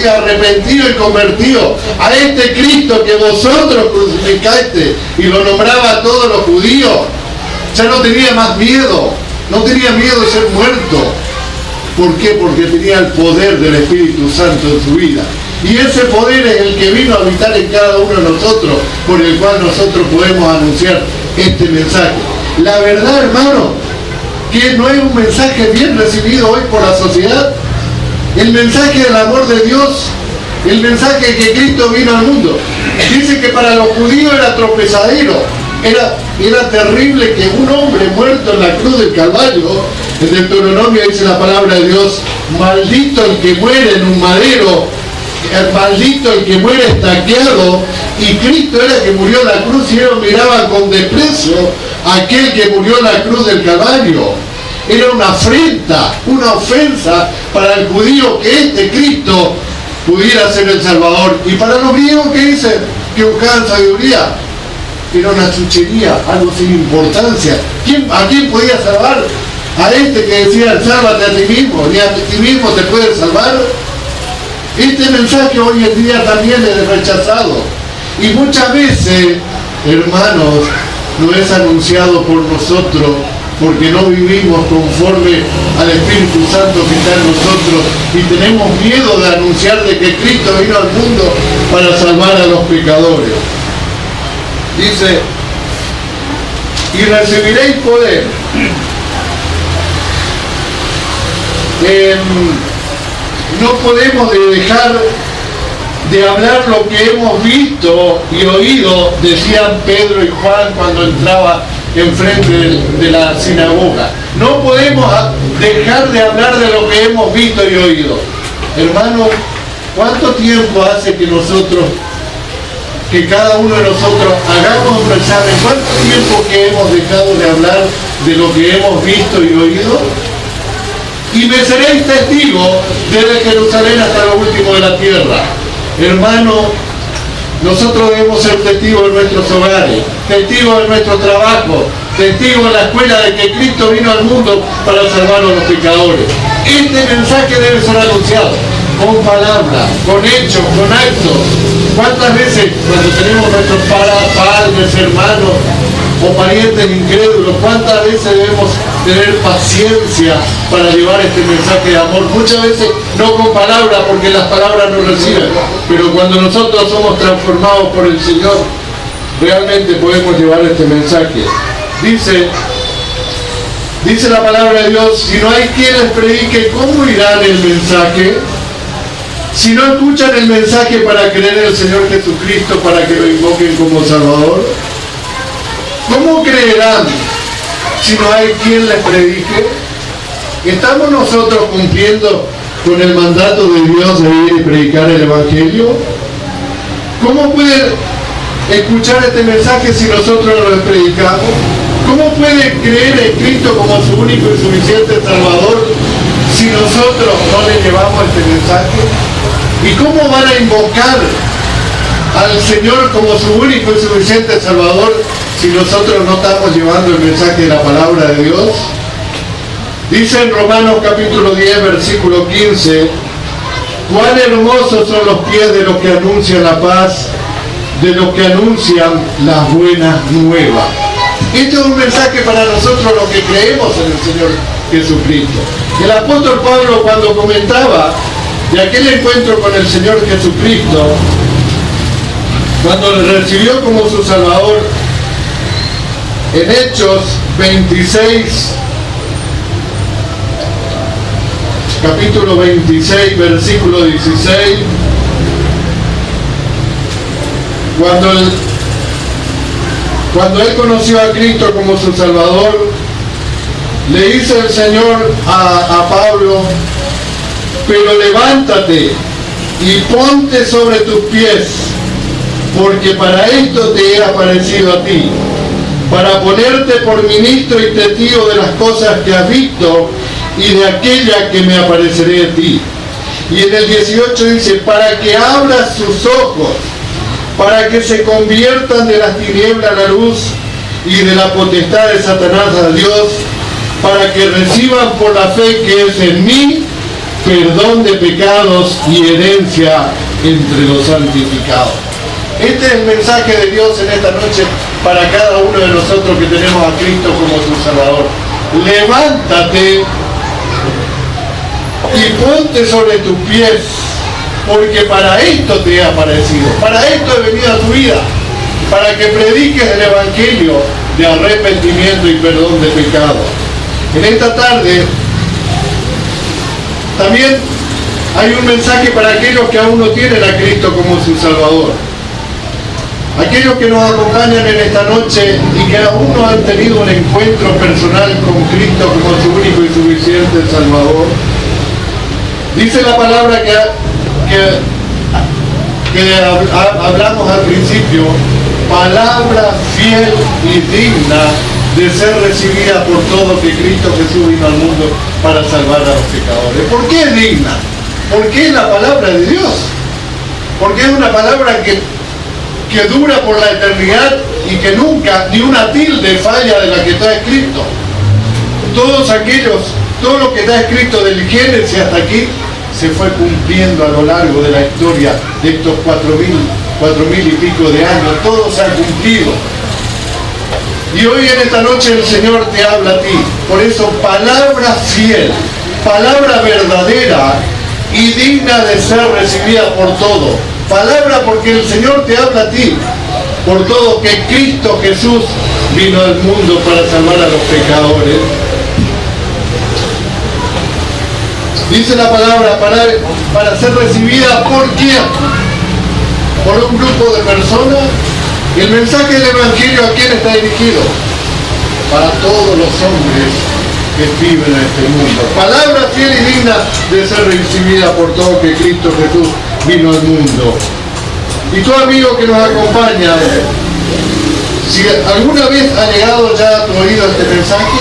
arrepentido y convertido a este Cristo que vosotros crucificaste, y lo nombraba a todos los judíos, ya no tenía más miedo, no tenía miedo de ser muerto. ¿Por qué? Porque tenía el poder del Espíritu Santo en su vida. Y ese poder es el que vino a habitar en cada uno de nosotros, por el cual nosotros podemos anunciar este mensaje. La verdad, hermano, que no es un mensaje bien recibido hoy por la sociedad. El mensaje del amor de Dios, el mensaje que Cristo vino al mundo. Dice que para los judíos era tropezadero, era terrible que un hombre muerto en la cruz del Calvario, en Deuteronomio dice la palabra de Dios, maldito el que muere en un madero, maldito el que muere estaqueado, y Cristo era el que murió en la cruz, y ellos miraban con desprecio a aquel que murió en la cruz del Calvario. Era una afrenta, una ofensa para el judío que este Cristo pudiera ser el Salvador. Y para los griegos que dicen que buscaban sabiduría, era una chuchería, algo sin importancia. ¿A quién podía salvar? A este que decía, sálvate a ti mismo, ni a ti mismo te puedes salvar. Este mensaje hoy en día también es rechazado. Y muchas veces, hermanos, no es anunciado por nosotros, porque no vivimos conforme al Espíritu Santo que está en nosotros, y tenemos miedo de anunciar de que Cristo vino al mundo para salvar a los pecadores. Dice, y recibiréis poder. No podemos dejar de hablar lo que hemos visto y oído, decían Pedro y Juan cuando entraba enfrente de la sinagoga. No podemos dejar de hablar de lo que hemos visto y oído. Hermano, ¿cuánto tiempo hace que cada uno de nosotros hagamos un examen? ¿Cuánto tiempo que hemos dejado de hablar de lo que hemos visto y oído? Y me seréis testigos desde Jerusalén hasta lo último de la tierra. Hermano, nosotros debemos ser testigos en nuestros hogares, testigos en nuestro trabajo, testigos en la escuela de que Cristo vino al mundo para salvar a los pecadores. Este mensaje debe ser anunciado con palabras, con hechos, con actos. ¿Cuántas veces cuando tenemos nuestros padres, hermanos o parientes incrédulos, cuántas veces debemos tener paciencia para llevar este mensaje de amor? Muchas veces no con palabras, porque las palabras no reciben, pero cuando nosotros somos transformados por el Señor, realmente podemos llevar este mensaje. Dice la palabra de Dios, si no hay quien les predique, ¿cómo irán el mensaje? Si no escuchan el mensaje para creer en el Señor Jesucristo, para que lo invoquen como Salvador, ¿cómo creerán si no hay quien les predique? ¿Estamos nosotros cumpliendo con el mandato de Dios de ir y predicar el Evangelio? ¿Cómo pueden escuchar este mensaje si nosotros no lo predicamos? ¿Cómo pueden creer en Cristo como su único y suficiente Salvador si nosotros no le llevamos este mensaje? ¿Y cómo van a invocar al Señor como su único y suficiente Salvador si nosotros no estamos llevando el mensaje de la palabra de Dios? Dice en Romanos capítulo 10, versículo 15, cuán hermosos son los pies de los que anuncian la paz, de los que anuncian las buenas nuevas. Este es un mensaje para nosotros los que creemos en el Señor Jesucristo. El apóstol Pablo, cuando comentaba de aquel encuentro con el Señor Jesucristo, cuando le recibió como su Salvador, en Hechos 26, capítulo 26, versículo 16, cuando él conoció a Cristo como su Salvador, le dice el Señor a Pablo, pero levántate y ponte sobre tus pies, porque para esto te he aparecido a ti, para ponerte por ministro y testigo de las cosas que has visto y de aquella que me apareceré a ti. Y en el 18 dice, para que abras sus ojos, para que se conviertan de las tinieblas a la luz y de la potestad de Satanás a Dios, para que reciban por la fe que es en mí perdón de pecados y herencia entre los santificados. Este es el mensaje de Dios en esta noche para cada uno de nosotros que tenemos a Cristo como su Salvador. Levántate y ponte sobre tus pies, porque para esto te he aparecido, para esto he venido a tu vida, para que prediques el Evangelio de arrepentimiento y perdón de pecados. En esta tarde también hay un mensaje para aquellos que aún no tienen a Cristo como su Salvador. Aquellos que nos acompañan en esta noche y que aún no han tenido un encuentro personal con Cristo como su único y suficiente Salvador. Dice la palabra que hablamos al principio, palabra fiel y digna de ser recibida por todo, que Cristo Jesús vino al mundo para salvar a los pecadores. ¿Por qué es digna? Porque es la palabra de Dios. Porque es una palabra que dura por la eternidad y que nunca ni una tilde falla de la que está escrito. Todo lo que está escrito del Génesis hasta aquí se fue cumpliendo a lo largo de la historia de estos 4.000 y pico de años. Todo se ha cumplido. Y hoy en esta noche el Señor te habla a ti. Por eso, palabra fiel, palabra verdadera y digna de ser recibida por todo. Palabra porque el Señor te habla a ti, por todo, que Cristo Jesús vino al mundo para salvar a los pecadores. Dice la palabra para ser recibida ¿por quién? Por un grupo de personas. Y el mensaje del Evangelio, ¿a quién está dirigido? Para todos los hombres que viven en este mundo. Palabra fiel y digna de ser recibida por todo, que Cristo Jesús vino al mundo. Y tu amigo que nos acompaña, si alguna vez ha llegado ya a tu oído este mensaje,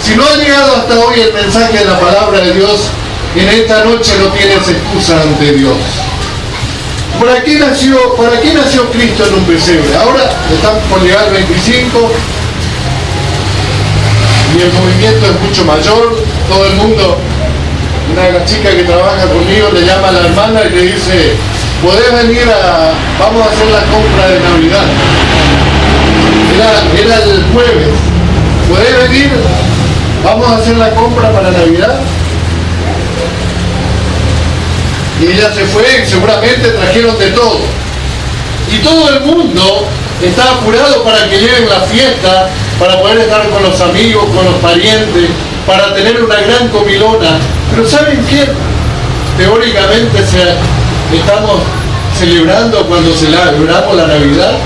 si no ha llegado hasta hoy el mensaje de la palabra de Dios, en esta noche no tienes excusa ante Dios. ¿Para qué nació Cristo en un pesebre? Ahora están por llegar 25 y el movimiento es mucho mayor. Todo el mundo, una chica que trabaja conmigo le llama a la hermana y le dice: ¿podés venir vamos a hacer la compra de Navidad? Era el jueves. ¿Podés venir? Vamos a hacer la compra para Navidad. Y ella se fue y seguramente trajeron de todo. Y todo el mundo está apurado para que lleguen la fiesta, para poder estar con los amigos, con los parientes, para tener una gran comilona. Pero ¿saben qué? Teóricamente estamos celebrando cuando celebramos la Navidad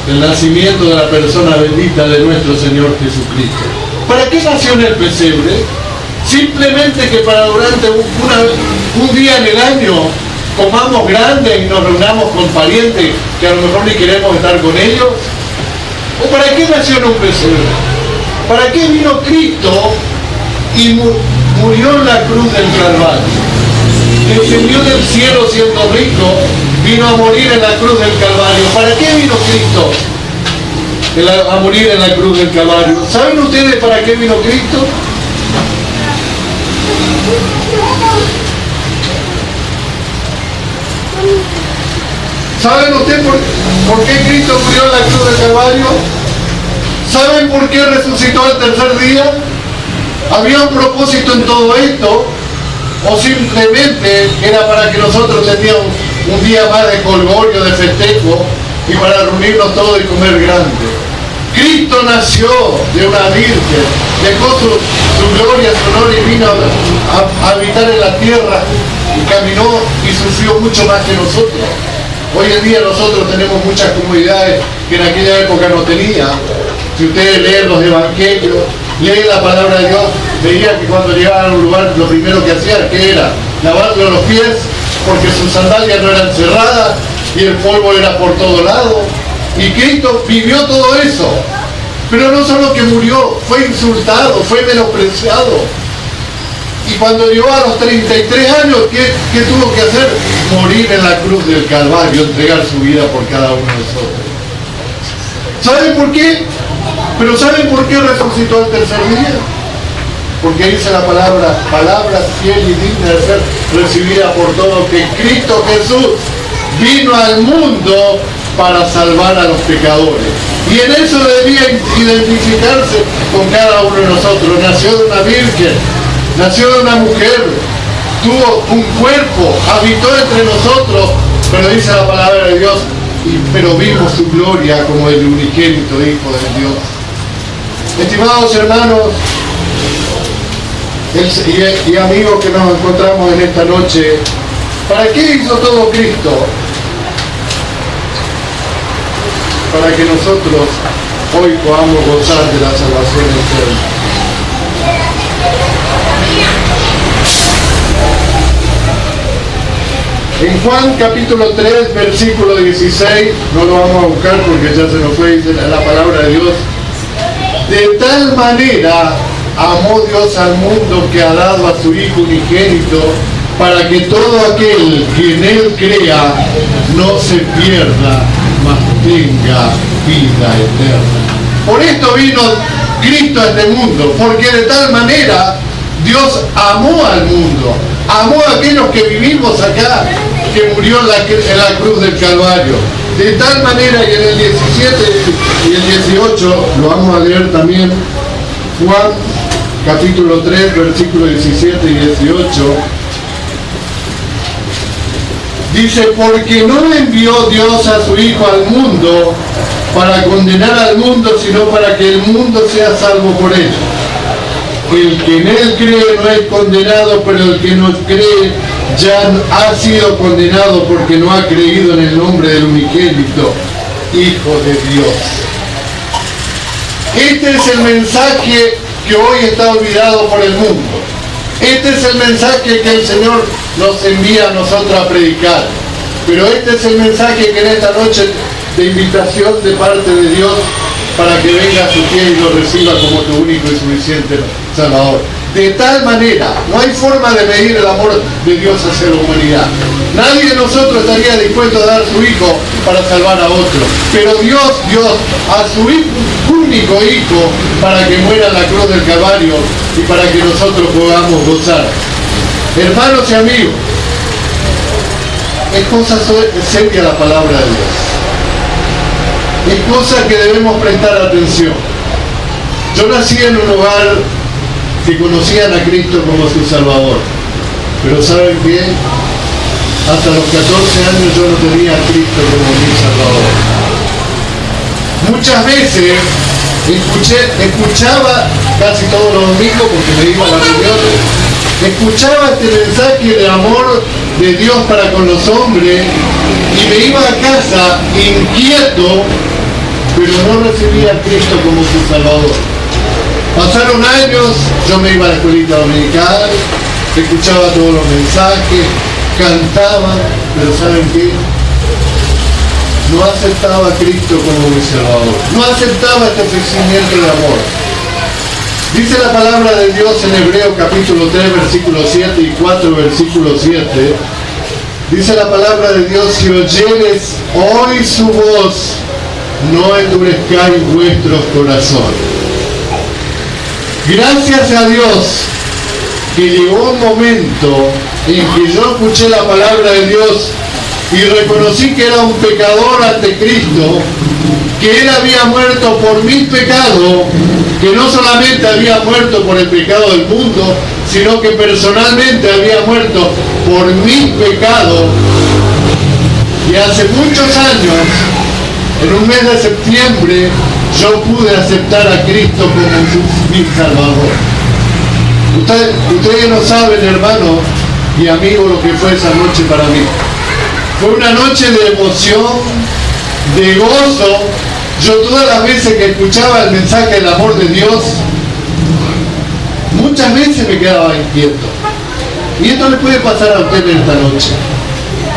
el nacimiento de la persona bendita de nuestro Señor Jesucristo. ¿Para qué nació en el pesebre? Simplemente que para durante un día en el año comamos grande y nos reunamos con parientes que a lo mejor ni queremos estar con ellos. ¿O para qué nació en un pesebre? ¿Para qué vino Cristo y murió en la cruz del Calvario? Descendió del cielo siendo rico, vino a morir en la cruz del Calvario. ¿Para qué vino Cristo a morir en la cruz del Calvario? ¿Saben ustedes para qué vino Cristo? ¿Saben ustedes por qué Cristo murió en la cruz del Calvario? ¿Saben por qué resucitó al tercer día? ¿Había un propósito en todo esto? ¿O simplemente era para que nosotros teníamos un día más de colgorio, de festejo, y para reunirnos todos y comer grande? Cristo nació de una virgen, dejó su gloria, su honor y vino a habitar en la tierra y caminó y sufrió mucho más que nosotros. Hoy en día nosotros tenemos muchas comodidades que en aquella época no tenía. Si ustedes leen los evangelios, leen la palabra de Dios, veían que cuando llegaban a un lugar lo primero que hacían, ¿qué era? Lavarle los pies, porque sus sandalias no eran cerradas y el polvo era por todo lado. Y Cristo vivió todo eso. Pero no solo que murió, fue insultado, fue menospreciado. Y cuando llegó a los 33 años, ¿qué tuvo que hacer? Morir en la cruz del Calvario, entregar su vida por cada uno de nosotros. ¿Saben por qué? Pero ¿saben por qué resucitó al tercer día? porque dice la palabra fiel y digna de ser recibida por todos, que Cristo Jesús vino al mundo para salvar a los pecadores. Y en eso debía identificarse con cada uno de nosotros. Nació de una virgen, nació de una mujer, tuvo un cuerpo, habitó entre nosotros, pero dice la palabra de Dios, pero vimos su gloria como el unigénito Hijo de Dios. Estimados hermanos y amigos que nos encontramos en esta noche, ¿para qué hizo todo Cristo? Para que nosotros hoy podamos gozar de la salvación eterna. En Juan capítulo 3, versículo 16, no lo vamos a buscar porque ya se nos fue, dice la palabra de Dios: de tal manera amó Dios al mundo que ha dado a su Hijo unigénito, para que todo aquel que en Él crea no se pierda, mas tenga vida eterna. Por esto vino Cristo a este mundo, porque de tal manera Dios amó al mundo, amó a aquellos que vivimos acá, que murió en la cruz del Calvario. De tal manera, y en el 17 y el 18, lo vamos a leer también, Juan capítulo 3, versículos 17 y 18, dice: porque no envió Dios a su Hijo al mundo para condenar al mundo, sino para que el mundo sea salvo por él. El que en él cree no es condenado, pero el que no cree ya ha sido condenado porque no ha creído en el nombre del unigénito Hijo de Dios. Este es el mensaje que hoy está olvidado por el mundo. Este es el mensaje que el Señor nos envía a nosotros a predicar. Pero este es el mensaje que en esta noche de invitación de parte de Dios, para que venga a su pie y lo reciba como tu único y suficiente Salvador. De tal manera, no hay forma de medir el amor de Dios hacia la humanidad. Nadie de nosotros estaría dispuesto a dar su Hijo para salvar a otro. Pero Dios dio a su único Hijo para que muera en la cruz del Calvario y para que nosotros podamos gozar. Hermanos y amigos, es cosa seria la palabra de Dios. Es cosa que debemos prestar atención. Yo nací en un hogar que conocían a Cristo como su Salvador. Pero ¿saben qué? Hasta los 14 años yo no tenía a Cristo como mi Salvador. Muchas veces escuchaba casi todos los domingos, porque me iba a las reuniones, escuchaba este mensaje de amor de Dios para con los hombres y me iba a casa inquieto, pero no recibía a Cristo como su Salvador. Pasaron años, yo me iba a la escuelita dominical, escuchaba todos los mensajes, cantaba, pero ¿saben qué? No aceptaba a Cristo como mi Salvador. No aceptaba este ofrecimiento de amor. Dice la palabra de Dios en Hebreos capítulo 3, versículo 7 y 4, versículo 7. Dice la palabra de Dios: si oyeres hoy su voz, no endurezcáis vuestros corazones. Gracias a Dios que llegó un momento en que yo escuché la palabra de Dios y reconocí que era un pecador ante Cristo, que Él había muerto por mis pecados, que no solamente había muerto por el pecado del mundo, sino que personalmente había muerto por mis pecados. Y hace muchos años, en un mes de septiembre, yo pude aceptar a Cristo como mi Salvador. Ustedes no saben, hermanos y amigos, lo que fue esa noche para mí. Fue una noche de emoción, de gozo. Yo todas las veces que escuchaba el mensaje del amor de Dios, muchas veces me quedaba inquieto. Y esto le puede pasar a usted en esta noche.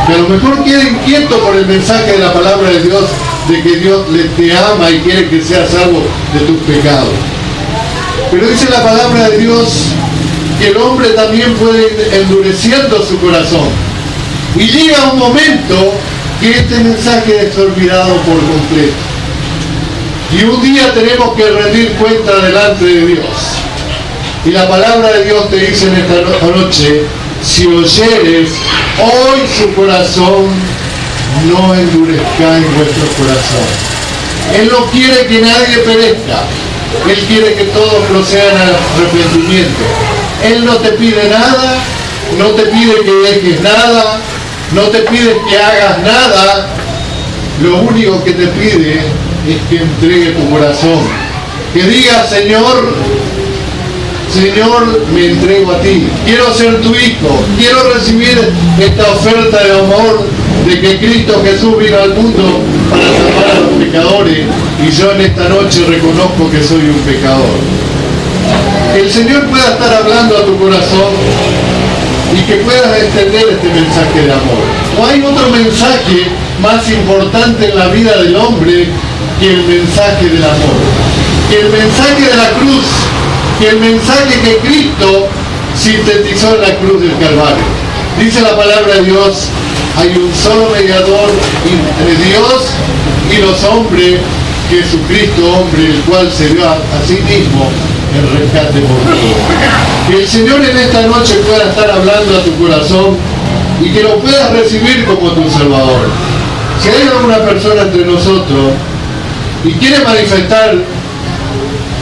Que a lo mejor queda inquieto por el mensaje de la palabra de Dios, de que Dios te ama y quiere que seas salvo de tus pecados. Pero dice la palabra de Dios que el hombre también puede ir endureciendo su corazón. Y llega un momento que este mensaje es olvidado por completo. Y un día tenemos que rendir cuenta delante de Dios. Y la palabra de Dios te dice en esta noche, si oyeres hoy su corazón, no endurezcáis vuestro corazón. Él no quiere que nadie perezca. Él quiere que todos procedan al arrepentimiento. Él no te pide nada, no te pide que dejes nada, no te pide que hagas nada. Lo único que te pide es que entregue tu corazón. Que digas, Señor, Señor, me entrego a ti. Quiero ser tu hijo. Quiero recibir esta oferta de amor de que Cristo Jesús vino al mundo para salvar a los pecadores. Y yo en esta noche reconozco que soy un pecador. Que el Señor pueda estar hablando a tu corazón y que puedas extender este mensaje de amor. ¿O hay otro mensaje más importante en la vida del hombre que el mensaje del amor? Que el mensaje de la cruz, que el mensaje que Cristo sintetizó en la cruz del Calvario. Dice la palabra de Dios, hay un solo mediador entre Dios y los hombres, Jesucristo, hombre, el cual se dio a sí mismo el rescate por todos. Que el Señor en esta noche pueda estar hablando a tu corazón y que lo puedas recibir como tu Salvador. Si hay alguna persona entre nosotros y quiere manifestar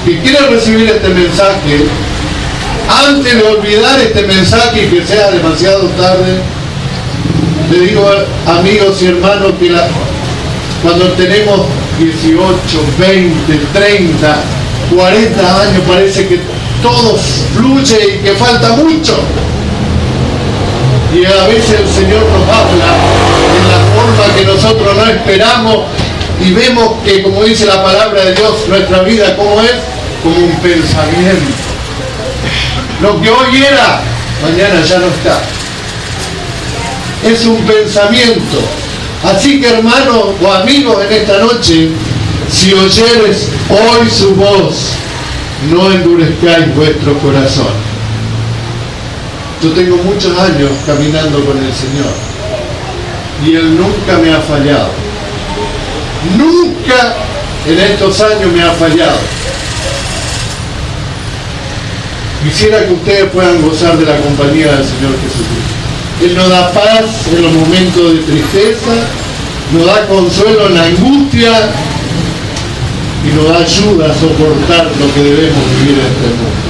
que quiere recibir este mensaje, antes de olvidar este mensaje y que sea demasiado tarde, le digo, amigos y hermanos, que cuando tenemos 18, 20, 30, 40 años, parece que todo fluye y que falta mucho. Y a veces el Señor nos habla en la forma que nosotros no esperamos y vemos que, como dice la palabra de Dios, nuestra vida, ¿cómo es? Como un pensamiento. Lo que hoy era, mañana ya no está. Es un pensamiento. Así que, hermanos o amigos, en esta noche, si oyeres hoy su voz, no endurezcáis vuestro corazón. Yo tengo muchos años caminando con el Señor y Él nunca me ha fallado. Nunca en estos años me ha fallado. Quisiera que ustedes puedan gozar de la compañía del Señor Jesucristo. Él nos da paz en los momentos de tristeza, nos da consuelo en la angustia y nos da ayuda a soportar lo que debemos vivir en este mundo.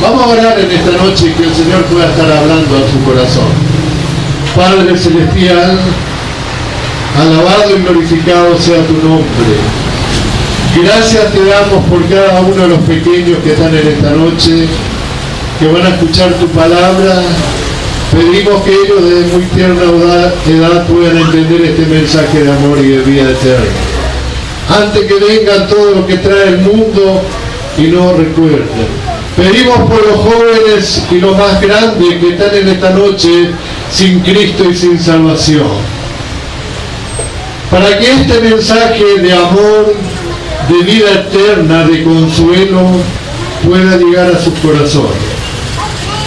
Vamos a orar en esta noche y que el Señor pueda estar hablando a su corazón. Padre Celestial, alabado y glorificado sea tu nombre. Gracias te damos por cada uno de los pequeños que están en esta noche, que van a escuchar tu palabra. Pedimos que ellos desde muy tierna edad puedan entender este mensaje de amor y de vida eterna. Antes que vengan todo lo que trae el mundo y no recuerden. Pedimos por los jóvenes y los más grandes que están en esta noche sin Cristo y sin salvación. Para que este mensaje de amor, de vida eterna, de consuelo, pueda llegar a sus corazones.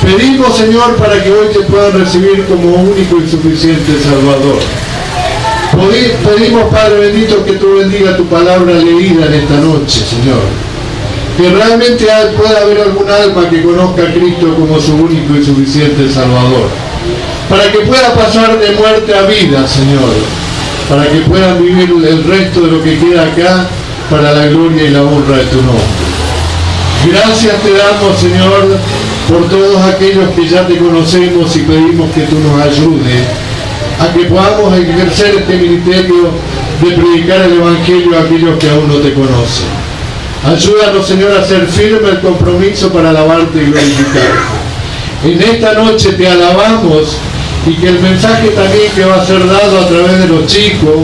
Pedimos, Señor, para que hoy te puedan recibir como único y suficiente Salvador. Pedimos, Padre bendito, que tú bendiga tu palabra leída en esta noche, Señor. Que realmente pueda haber algún alma que conozca a Cristo como su único y suficiente Salvador. Para que pueda pasar de muerte a vida, Señor. Para que puedan vivir el resto de lo que queda acá para la gloria y la honra de tu nombre. Gracias te damos, Señor, por todos aquellos que ya te conocemos y pedimos que tú nos ayudes a que podamos ejercer este ministerio de predicar el Evangelio a aquellos que aún no te conocen. Ayúdanos, Señor, a hacer firme el compromiso para alabarte y glorificarte. En esta noche te alabamos y que el mensaje también que va a ser dado a través de los chicos,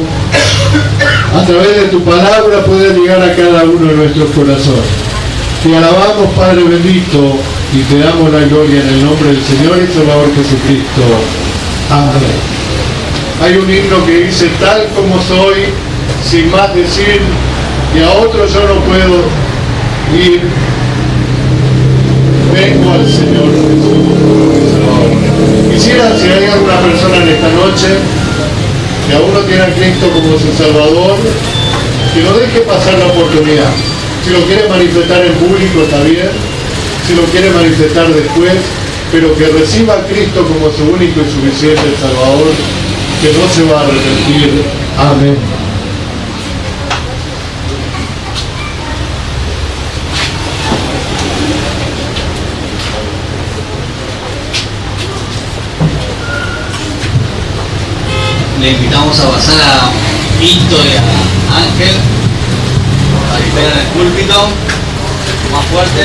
a través de tu palabra, pueda llegar a cada uno de nuestros corazones. Te alabamos, Padre bendito, y te damos la gloria en el nombre del Señor y Salvador Jesucristo. Amén. Hay un himno que dice, tal como soy, sin más decir, que a otro yo no puedo ir, vengo al Señor Jesús. Quisiera, si hay alguna persona en esta noche que aún no tiene a Cristo como su Salvador, que no deje pasar la oportunidad. Si lo quiere manifestar en público está bien, si lo quiere manifestar después, pero que reciba a Cristo como su único y suficiente Salvador, que no se va a arrepentir. Amén. Le invitamos a pasar a Pinto y a Ángel para que estén en el púlpito más fuerte.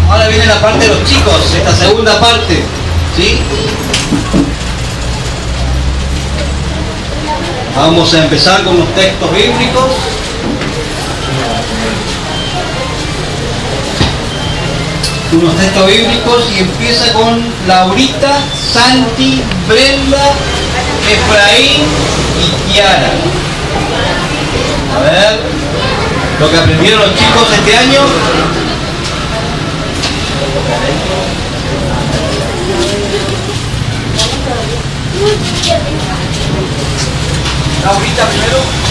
Ahora viene la parte de los chicos, esta segunda parte, ¿sí? Vamos a empezar con los textos bíblicos. Unos textos bíblicos y empieza con Laurita, Santi, Brenda, Efraín y Kiara. A ver, lo que aprendieron los chicos este año. Laurita primero.